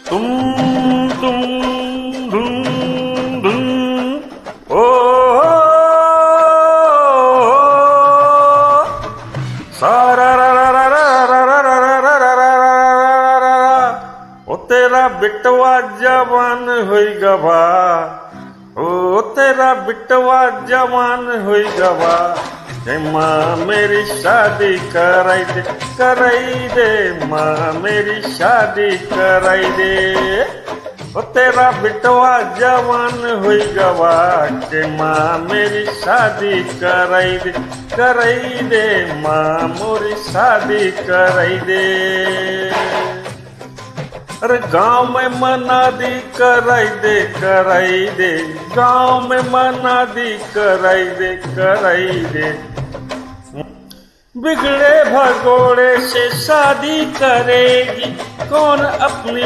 तुम तुम धुम धुम ओ सारा रा रा रा रा रा रा रा रा रा रा रा रा ओ तेरा बिटवा जवान होई गवा ओ तेरा बिटवा जवान होई गवा माँ मेरी शादी कराई दे माँ मेरी शादी कराई दे ओ तेरा बिटवा जवान हुई गवा के माँ मेरी शादी कराई दे माँ मोरी शादी कराई दे। अरे गांव में मनादी कराई दे गांव में मनादी कराई दे बिगड़े भगोड़े से शादी करेगी कौन अपनी